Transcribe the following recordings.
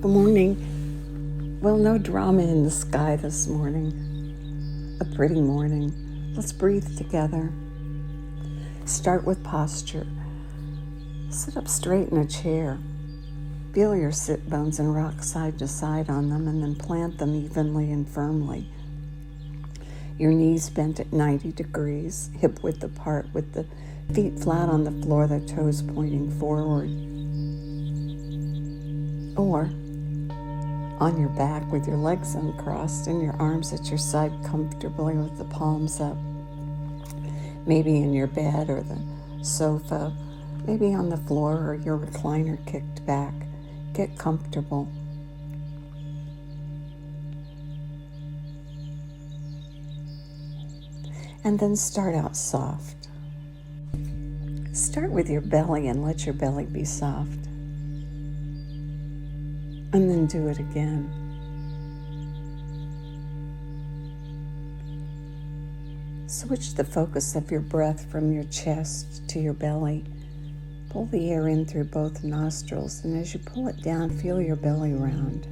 Good morning. Well, no drama in the sky this morning. A pretty morning. Let's breathe together. Start with posture. Sit up straight in a chair. Feel your sit bones and rock side to side on them, and then plant them evenly and firmly. Your knees bent at 90 degrees, hip width apart, with the feet flat on the floor, the toes pointing forward. Or on your back with your legs uncrossed and your arms at your side comfortably with the palms up. Maybe in your bed or the sofa, maybe on the floor or your recliner kicked back. Get comfortable. And then start out soft. Start with your belly and let your belly be soft. And then do it again. Switch the focus of your breath from your chest to your belly. Pull the air in through both nostrils, and as you pull it down, feel your belly round.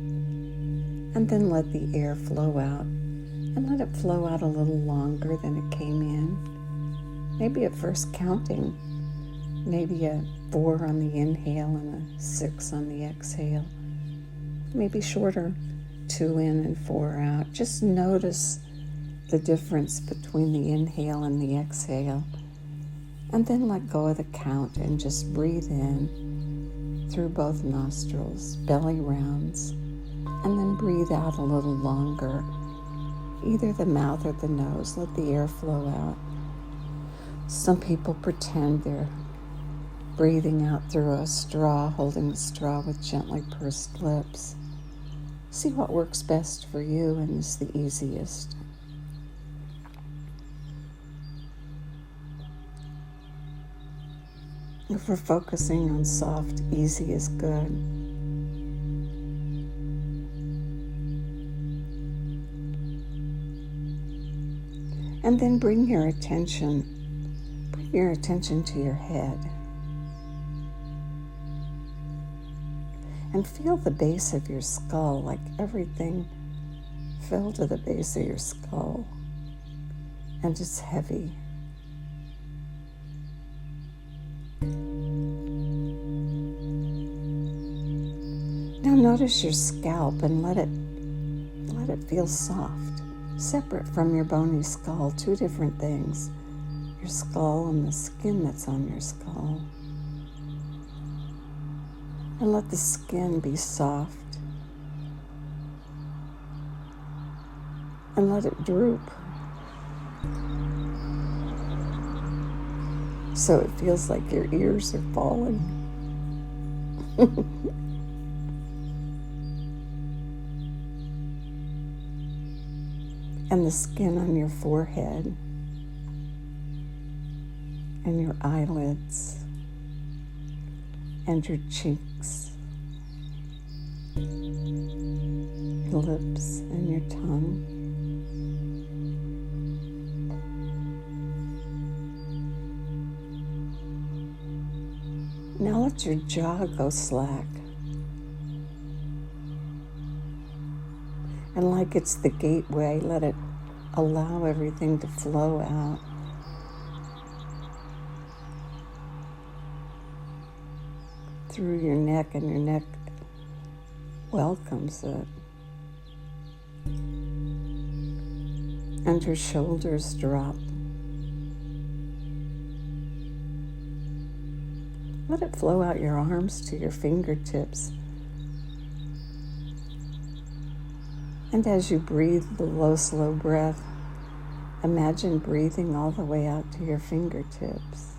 And then let the air flow out, and let it flow out a little longer than it came in. Maybe at first counting, maybe a 4 on the inhale and a 6 on the exhale. Maybe shorter, 2 in and 4 out. Just notice the difference between the inhale and the exhale. And then let go of the count and just breathe in through both nostrils, belly rounds, and then breathe out a little longer, either the mouth or the nose. Let the air flow out. Some people pretend they're breathing out through a straw, holding the straw with gently pursed lips. See what works best for you and is the easiest. If we're focusing on soft, easy is good. And then bring your attention to your head. And feel the base of your skull, like everything fell to the base of your skull. And it's heavy. Now notice your scalp and let it feel soft, separate from your bony skull, 2 different things. Your skull and the skin that's on your skull. And let the skin be soft. And let it droop. So it feels like your ears are falling. And the skin on your forehead and your eyelids and your cheeks, your lips and your tongue. Now let your jaw go slack. And like it's the gateway, let it allow everything to flow out. Through your neck, and your neck welcomes it. And your shoulders drop. Let it flow out your arms to your fingertips. And as you breathe the low, slow breath, imagine breathing all the way out to your fingertips.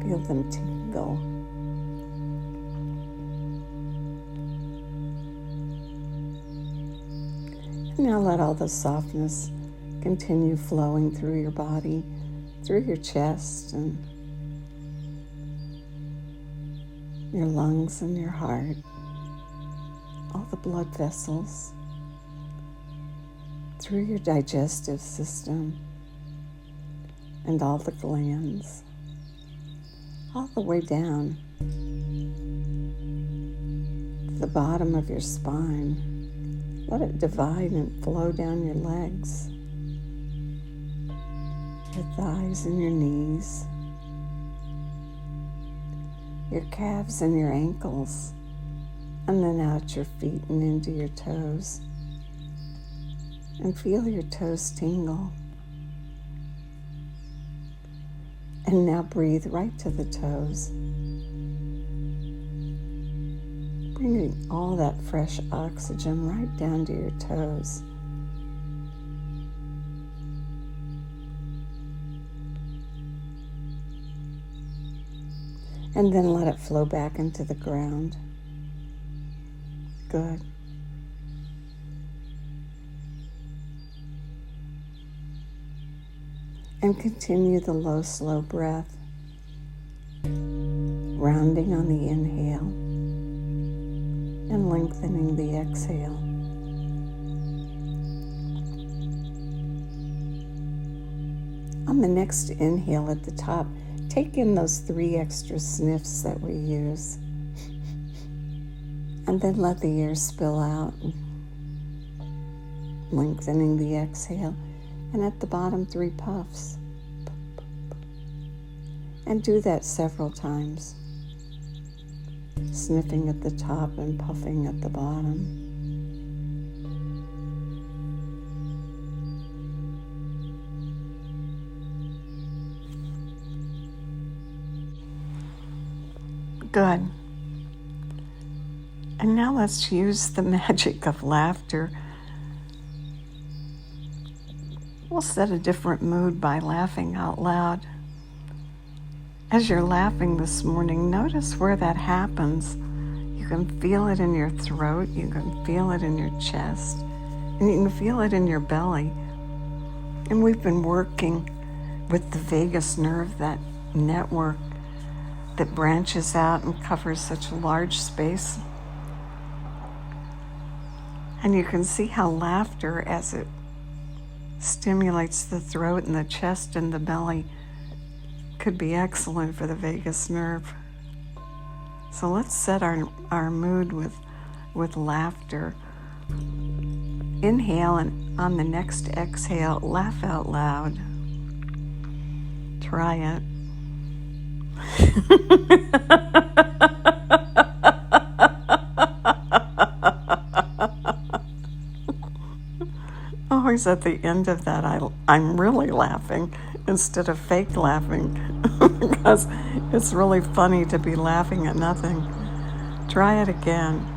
Feel them tingle. And now let all the softness continue flowing through your body, through your chest and your lungs and your heart, all the blood vessels, through your digestive system and all the glands, all the way down to the bottom of your spine. Let it divide and flow down your legs, your thighs and your knees, your calves and your ankles, and then out your feet and into your toes. And feel your toes tingle. And now breathe right to the toes, bringing all that fresh oxygen right down to your toes. And then let it flow back into the ground. Good. And continue the low, slow breath, rounding on the inhale and lengthening the exhale. On the next inhale at the top, take in those 3 extra sniffs that we use, and then let the air spill out, lengthening the exhale. And at the bottom, 3 puffs. And do that several times, sniffing at the top and puffing at the bottom. Good. And now let's use the magic of laughter. We'll set a different mood by laughing out loud. As you're laughing this morning, notice where that happens. You can feel it in your throat, you can feel it in your chest, and you can feel it in your belly. And we've been working with the vagus nerve, that network that branches out and covers such a large space. And you can see how laughter, as it stimulates the throat and the chest and the belly, could be excellent for the vagus nerve. So let's set our mood with laughter. Inhale, and on the next exhale, laugh out loud. Try it. Always at the end of that, I'm really laughing instead of fake laughing because it's really funny to be laughing at nothing. Try it again.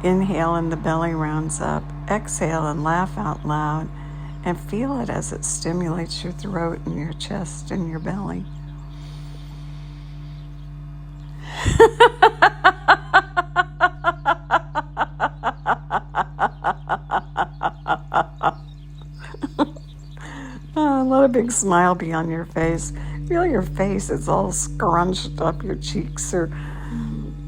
Inhale and the belly rounds up. Exhale and laugh out loud, and feel it as it stimulates your throat and your chest and your belly. Let a big smile be on your face. Feel your face is all scrunched up, your cheeks are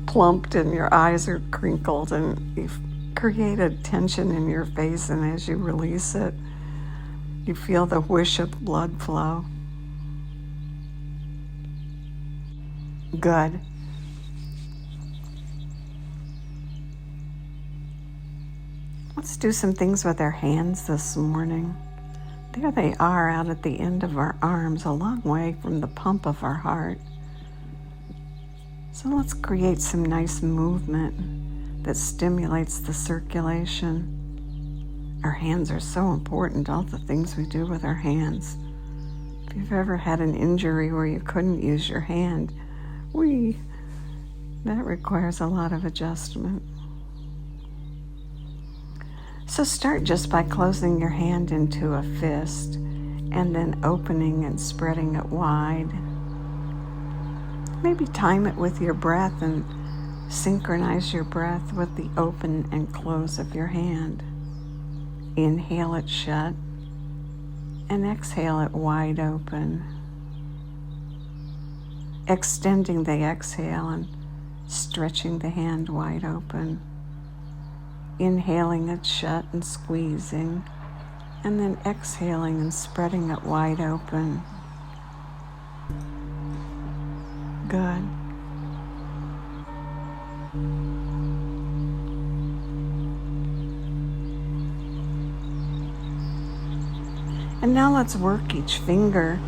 plumped and your eyes are crinkled, and you've created tension in your face, and as you release it, you feel the whoosh of blood flow. Good. Let's do some things with our hands this morning. There they are out at the end of our arms, a long way from the pump of our heart. So let's create some nice movement that stimulates the circulation. Our hands are so important, all the things we do with our hands. If you've ever had an injury where you couldn't use your hand, that requires a lot of adjustment. So start just by closing your hand into a fist and then opening and spreading it wide. Maybe time it with your breath and synchronize your breath with the open and close of your hand. Inhale it shut and exhale it wide open. Extending the exhale and stretching the hand wide open. Inhaling it shut and squeezing, and then exhaling and spreading it wide open. Good. And now let's work each finger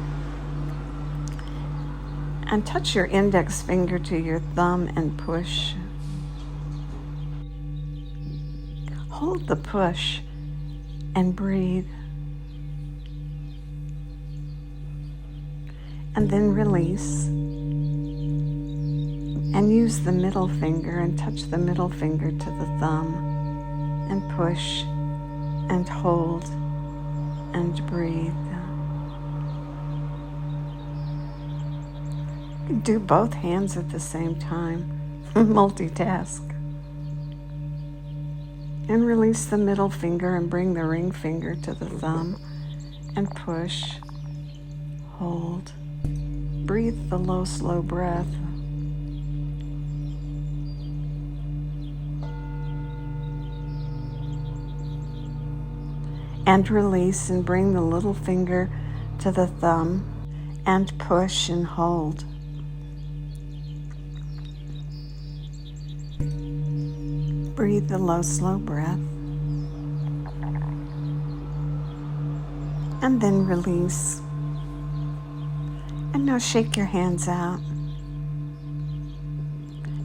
and touch your index finger to your thumb and push. Hold the push and breathe. And then release. And use the middle finger and touch the middle finger to the thumb and push and hold and breathe. You can do both hands at the same time. Multitask. And release the middle finger and bring the ring finger to the thumb and push, hold. Breathe the low, slow breath. And release and bring the little finger to the thumb and push and hold. Breathe the low, slow breath. And then release. And now shake your hands out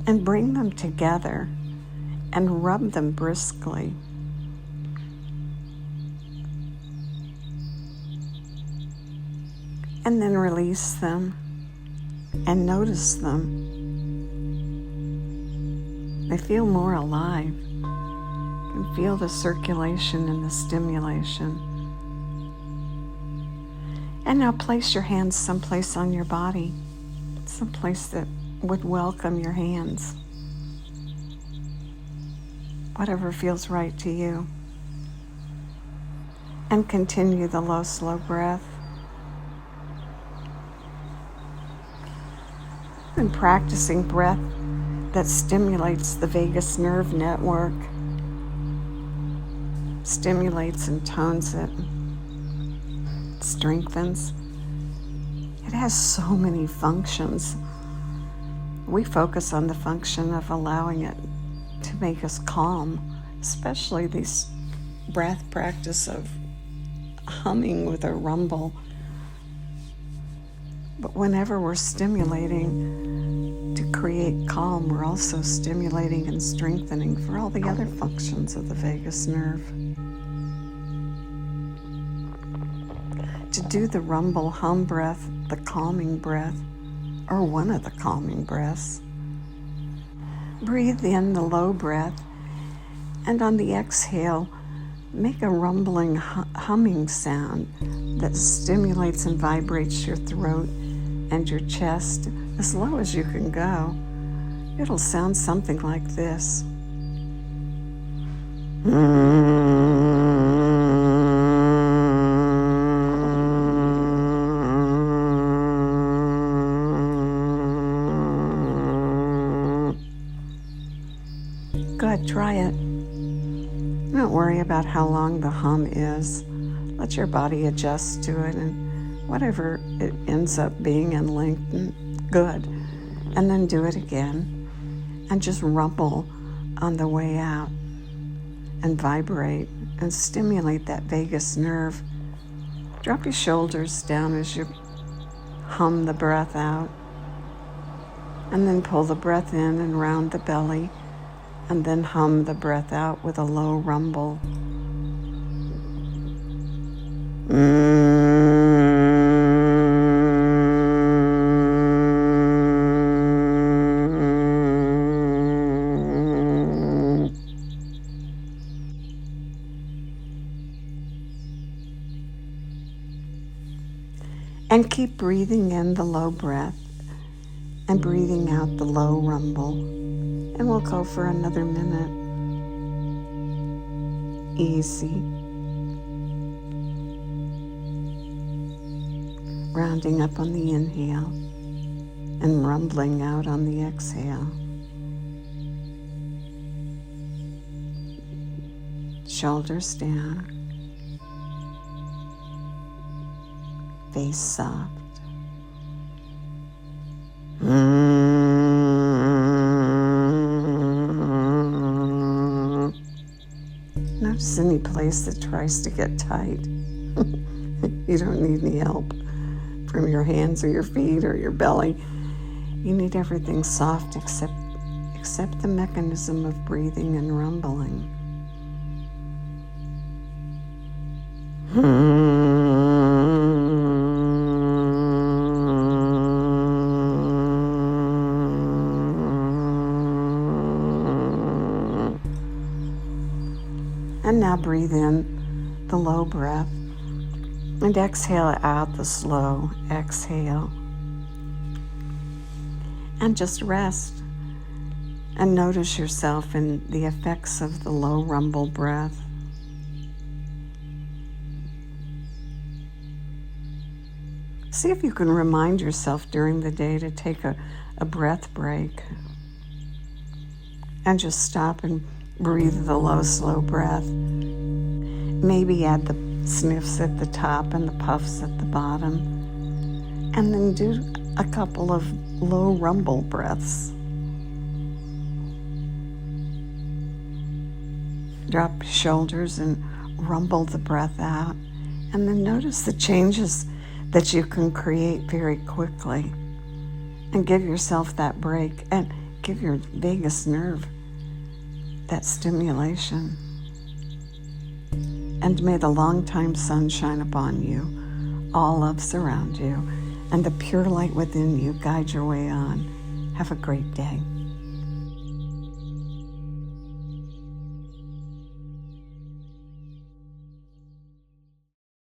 and bring them together and rub them briskly. And then release them and notice them. They feel more alive. You can feel the circulation and the stimulation. And now place your hands someplace on your body, someplace that would welcome your hands. Whatever feels right to you. And continue the low, slow breath. And practicing breath that stimulates the vagus nerve network, stimulates and tones it, strengthens. It has so many functions. We focus on the function of allowing it to make us calm, especially this breath practice of humming with a rumble. But whenever we're stimulating to create calm, we're also stimulating and strengthening for all the other functions of the vagus nerve. To do the rumble hum breath, the calming breath, or one of the calming breaths, breathe in the low breath, and on the exhale, make a rumbling humming sound that stimulates and vibrates your throat and your chest as low as you can go. It'll sound something like this. Good, try it. Don't worry about how long the hum is. Let your body adjust to it, and whatever it ends up being in length, good. And then do it again, and just rumble on the way out, and vibrate, and stimulate that vagus nerve. Drop your shoulders down as you hum the breath out, and then pull the breath in and round the belly, and then hum the breath out with a low rumble. And keep breathing in the low breath and breathing out the low rumble. And we'll go for another minute. Easy. Rounding up on the inhale and rumbling out on the exhale. Shoulders down. Face soft. just any place that tries to get tight. You don't need any help from your hands or your feet or your belly. You need everything soft except the mechanism of breathing and rumbling. And now breathe in the low breath and exhale out the slow exhale. And just rest and notice yourself in the effects of the low rumble breath. See if you can remind yourself during the day to take a breath break and just stop and breathe the low, slow breath. Maybe add the sniffs at the top and the puffs at the bottom. And then do a couple of low rumble breaths. Drop your shoulders and rumble the breath out. And then notice the changes that you can create very quickly. And give yourself that break and give your vagus nerve that stimulation. And may the long-time sun shine upon you, all love surround you, and the pure light within you guide your way on. Have a great day.